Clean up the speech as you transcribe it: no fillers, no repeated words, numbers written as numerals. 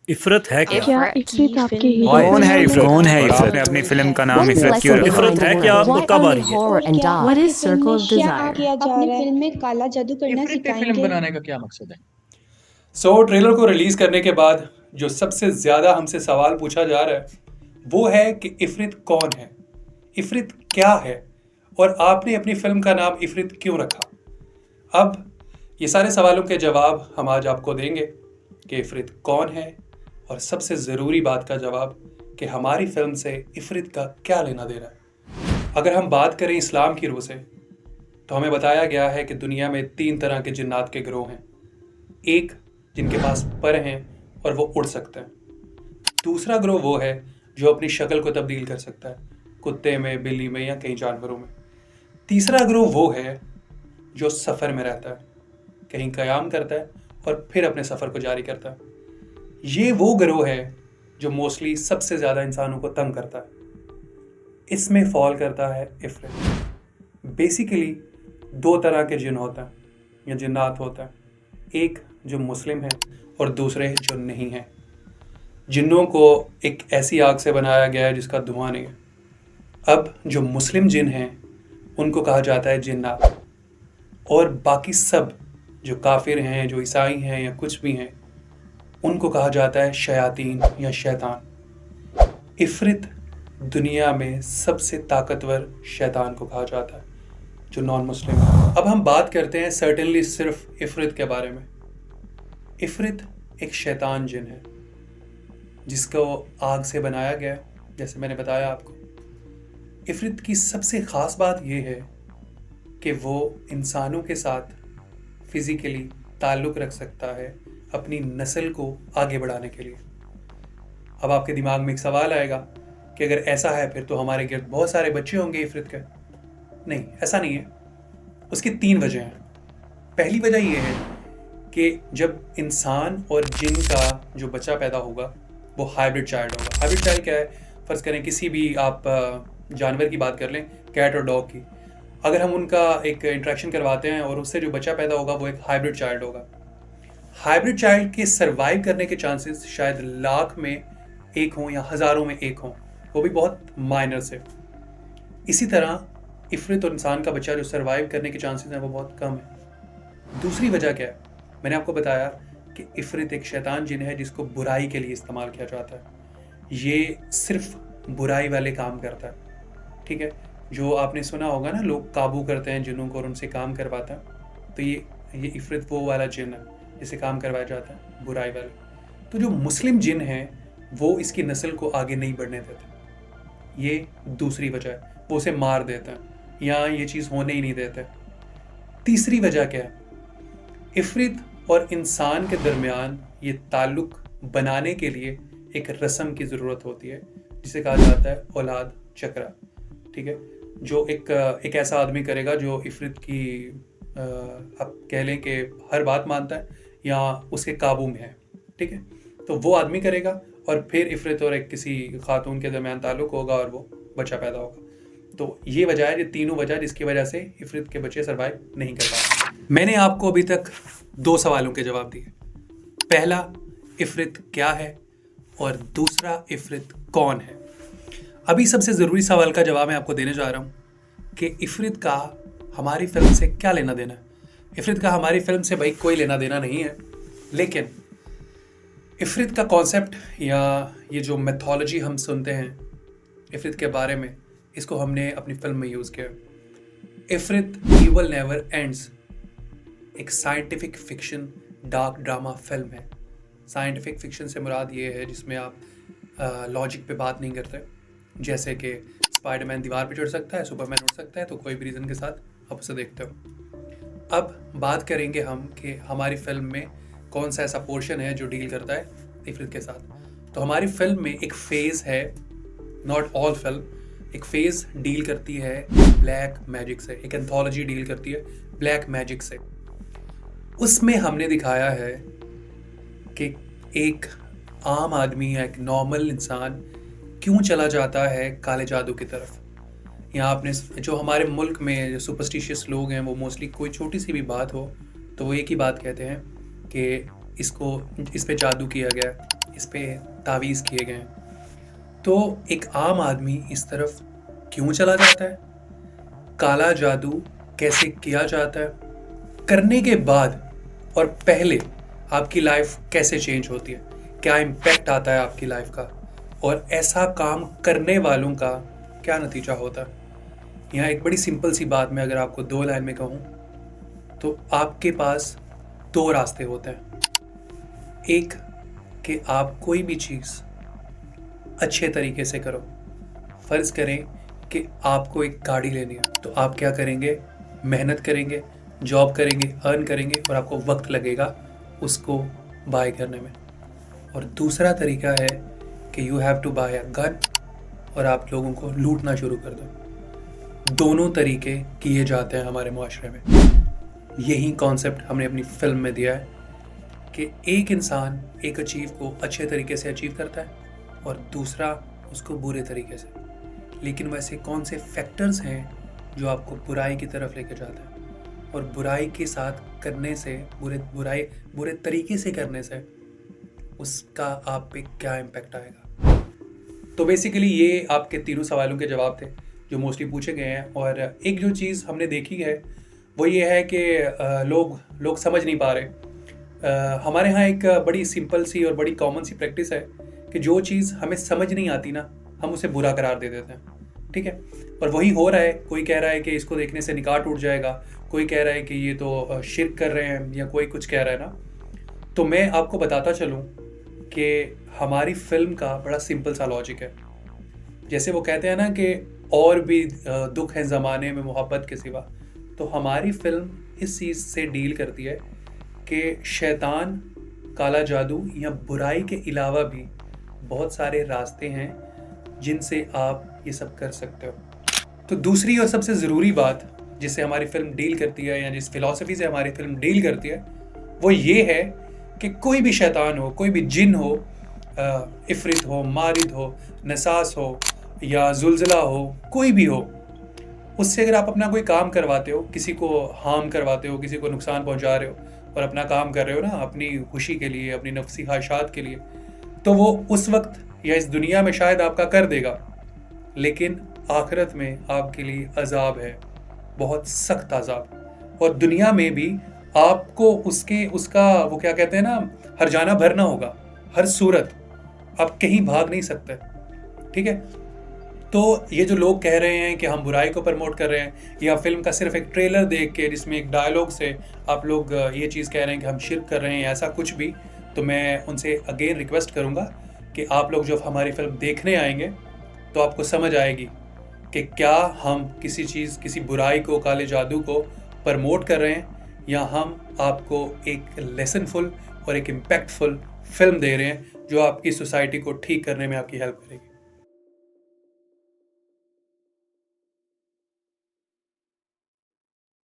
इफरत है क्या? क्या इफरत आपके हीरो कौन है इफरत? कौन है और इफरत? आपने अपनी फिल्म का नाम What is इफरत lesson क्यों रखा? behind इफरत the है क्या word? और Why कब आ only रही है? horror and क्या dark? What is film circle में of क्या desire? किया जा अपनी रहा है? फिल्म में काला जादू करना इफरित पे फिल्म सिखाएंगे। बनाने का क्या मकसद है? ट्रेलर को रिलीज करने के बाद जो सबसे ज्यादा हमसे सवाल पूछा जा रहा है वो है कि इफरित कौन है, इफरित क्या है, और आपने अपनी फिल्म का नाम इफरित क्यों रखा। अब ये सारे सवालों के जवाब हम आज आपको देंगे कि इफरित कौन है, और सबसे ज़रूरी बात का जवाब कि हमारी फिल्म से इफरित का क्या लेना देना है। अगर हम बात करें इस्लाम की रूह से, तो हमें बताया गया है कि दुनिया में 3 तरह के जिन्नात के गिरोह हैं। एक, जिनके पास पर हैं और वो उड़ सकते हैं। दूसरा गिरोह वो है जो अपनी शक्ल को तब्दील कर सकता है, कुत्ते में, बिल्ली में या कई जानवरों में। तीसरा गिरोह वो है जो सफ़र में रहता है, कहीं क़याम करता है और फिर अपने सफ़र को जारी करता है। ये वो गिरोह है जो मोस्टली सबसे ज़्यादा इंसानों को तंग करता है। इसमें फॉल करता है इफरित। बेसिकली 2 तरह के जिन होते हैं या जिन्नात होते हैं, एक जो मुस्लिम है और दूसरे जो नहीं हैं। जिन्नों को एक ऐसी आग से बनाया गया है जिसका धुआं नहीं है। अब जो मुस्लिम जिन हैं उनको कहा जाता है जिन्नात, और बाकी सब जो काफिर हैं, जो ईसाई हैं या कुछ भी हैं, उनको कहा जाता है शयातीन या शैतान। इफरित दुनिया में सबसे ताकतवर शैतान को कहा जाता है जो नॉन मुस्लिम है। अब हम बात करते हैं सर्टेनली सिर्फ इफरित के बारे में। इफरित एक शैतान जिन है जिसको आग से बनाया गया, जैसे मैंने बताया आपको। इफरित की सबसे ख़ास बात यह है कि वो इंसानों के साथ फिज़िकली ताल्लुक़ रख सकता है अपनी नस्ल को आगे बढ़ाने के लिए। अब आपके दिमाग में एक सवाल आएगा कि अगर ऐसा है फिर तो हमारे गिर्द बहुत सारे बच्चे होंगे इफरित के। नहीं, ऐसा नहीं है। उसकी 3 वजह हैं। पहली वजह यह है कि जब इंसान और जिन का जो बच्चा पैदा होगा वो हाइब्रिड चाइल्ड होगा। हाइब्रिड चाइल्ड क्या है? फ़र्ज़ करें किसी भी आप जानवर की बात कर लें, कैट और डॉग की, अगर हम उनका एक इंट्रैक्शन करवाते हैं और उससे जो बच्चा पैदा होगा वो एक हाइब्रिड चाइल्ड होगा। हाइब्रिड चाइल्ड के सर्वाइव करने के चांसेस शायद लाख में 1 हों या हज़ारों में 1 हों, वो भी बहुत माइनर से। इसी तरह इफरित और इंसान का बच्चा जो सर्वाइव करने के चांसेस हैं वो बहुत कम है। दूसरी वजह क्या है? मैंने आपको बताया कि इफरित एक शैतान जिन है जिसको बुराई के लिए इस्तेमाल किया जाता है। ये सिर्फ बुराई वाले काम करता है, ठीक है। जो आपने सुना होगा ना, लोग काबू करते हैं जिन्नों को और उनसे काम करवाते हैं, तो ये इफरित वो वाला जिन है जिसे काम करवाया जाता है, बुराई वाले। तो जो मुस्लिम जिन हैं वो इसकी नस्ल को आगे नहीं बढ़ने देते। ये दूसरी वजह है, वो उसे मार देते हैं या ये चीज़ होने ही नहीं देते। तीसरी वजह क्या है? इफरित और इंसान के दरमियान ये ताल्लुक़ बनाने के लिए एक रस्म की ज़रूरत होती है जिसे कहा जाता है औलाद चक्रा, ठीक है। जो एक ऐसा आदमी करेगा जो इफरित की आप कह लें कि हर बात मानता है या उसके काबू में है, ठीक है। तो वो आदमी करेगा और फिर इफरित और एक किसी खातून के दरमियान ताल्लुक़ होगा और वो बच्चा पैदा होगा। तो ये वजह है, ये तीनों वजह जिसकी वजह से इफरित के बच्चे सर्वाइव नहीं कर पाते। मैंने आपको अभी तक 2 सवालों के जवाब दिए। पहला, इफरित क्या है, और दूसरा, इफरित कौन है। अभी सबसे ज़रूरी सवाल का जवाब मैं आपको देने जा रहा हूँ कि इफरित का हमारी फिल्म से क्या लेना देना है। इफरित का हमारी फिल्म से भाई कोई लेना देना नहीं है, लेकिन इफरित का कॉन्सेप्ट या ये जो मेथोलॉजी हम सुनते हैं इफरित के बारे में, इसको हमने अपनी फिल्म में यूज़ किया। इफरित ईवल नेवर एंड्स एक scientific fiction dark drama film है। साइंटिफिक फिक्शन से मुराद ये है जिसमें आप लॉजिक पे बात नहीं करते, जैसे कि स्पाइडरमैन दीवार पे चढ़ सकता है, सुपरमैन उड़ सकता है, तो कोई भी रीज़न के साथ आप उसे देखते हो। अब बात करेंगे हम कि हमारी फिल्म में कौन सा ऐसा पोर्शन है जो डील करता है इफरित के साथ। तो हमारी फिल्म में एक फेज़ है, नॉट ऑल फिल्म, एक फेज़ डील करती है ब्लैक मैजिक से, एक एंथोलॉजी डील करती है ब्लैक मैजिक से। उसमें हमने दिखाया है कि एक आम आदमी या एक नॉर्मल इंसान क्यों चला जाता है काले जादू की तरफ। यहाँ आपने जो हमारे मुल्क में जो सुपरस्टिशियस लोग हैं वो मोस्टली कोई छोटी सी भी बात हो तो वो एक ही बात कहते हैं कि इसको इस पे जादू किया गया है, इस पे तावीज़ किए गए हैं। तो एक आम आदमी इस तरफ क्यों चला जाता है, काला जादू कैसे किया जाता है, करने के बाद और पहले आपकी लाइफ कैसे चेंज होती है, क्या इम्पैक्ट आता है आपकी लाइफ का, और ऐसा काम करने वालों का क्या नतीजा होता है। यहाँ एक बड़ी सिंपल सी बात मैं अगर आपको 2 लाइन में कहूँ तो आपके पास 2 रास्ते होते हैं। एक कि आप कोई भी चीज़ अच्छे तरीके से करो। फ़र्ज़ करें कि आपको एक गाड़ी लेनी है, तो आप क्या करेंगे, मेहनत करेंगे, जॉब करेंगे, अर्न करेंगे और आपको वक्त लगेगा उसको बाय करने में। और दूसरा तरीका है कि you have to buy a gun और आप लोगों को लूटना शुरू कर दो। दोनों तरीके किए जाते हैं हमारे मुआशरे में। यही कॉन्सेप्ट हमने अपनी फिल्म में दिया है कि एक इंसान एक अचीव को अच्छे तरीके से अचीव करता है और दूसरा उसको बुरे तरीके से। लेकिन वैसे कौन से फैक्टर्स हैं जो आपको बुराई की तरफ लेके जाते हैं, और बुराई के साथ करने से, बुरे तरीके से करने से उसका आप पे क्या इम्पैक्ट आएगा। तो बेसिकली ये आपके तीनों सवालों के जवाब थे जो मोस्टली पूछे गए हैं। और एक जो चीज़ हमने देखी है वो ये है कि लोग समझ नहीं पा रहे। हमारे यहाँ एक बड़ी सिंपल सी और बड़ी कॉमन सी प्रैक्टिस है कि जो चीज़ हमें समझ नहीं आती ना, हम उसे बुरा करार दे देते हैं, ठीक है। और वही हो रहा है। कोई कह रहा है कि इसको देखने से निकाह टूट जाएगा, कोई कह रहा है कि ये तो शिर्क कर रहे हैं, या कोई कुछ कह रहा है ना। तो मैं आपको बताता चलूँ कि हमारी फिल्म का बड़ा सिंपल सा लॉजिक है। जैसे वो कहते हैं ना कि और भी दुख हैं ज़माने में मोहब्बत के सिवा, तो हमारी फिल्म इस चीज़ से डील करती है कि शैतान, काला जादू या बुराई के अलावा भी बहुत सारे रास्ते हैं जिनसे आप ये सब कर सकते हो। तो दूसरी और सबसे ज़रूरी बात जिससे हमारी फिल्म डील करती है, या जिस फिलॉसफी से हमारी फिल्म डील करती है, वो ये है कि कोई भी शैतान हो, कोई भी जिन हो, इफ़रित हो, मारिद हो, नसास हो या जुलज़ला हो, कोई भी हो, उससे अगर आप अपना कोई काम करवाते हो, किसी को हार्म करवाते हो, किसी को नुकसान पहुंचा रहे हो और अपना काम कर रहे हो ना अपनी खुशी के लिए, अपनी नफ्सी ख्वाहिशात के लिए, तो वो उस वक्त या इस दुनिया में शायद आपका कर देगा, लेकिन आखिरत में आपके लिए अजाब है, बहुत सख्त अजाब। और दुनिया में भी आपको उसका वो क्या कहते हैं ना, हर जाना भरना होगा, हर सूरत। आप कहीं भाग नहीं सकते, ठीक है। तो ये जो लोग कह रहे हैं कि हम बुराई को प्रमोट कर रहे हैं, या फिल्म का सिर्फ एक ट्रेलर देख के जिसमें एक डायलॉग से आप लोग ये चीज़ कह रहे हैं कि हम शिर्क कर रहे हैं, ऐसा कुछ भी, तो मैं उनसे अगेन रिक्वेस्ट करूँगा कि आप लोग जब हमारी फिल्म देखने आएंगे तो आपको समझ आएगी कि क्या हम किसी बुराई को, काले जादू को प्रमोट कर रहे हैं, या हम आपको एक लेसनफुल और एक इम्पैक्टफुल फिल्म दे रहे हैं जो आपकी सोसाइटी को ठीक करने में आपकी हेल्प करेगी।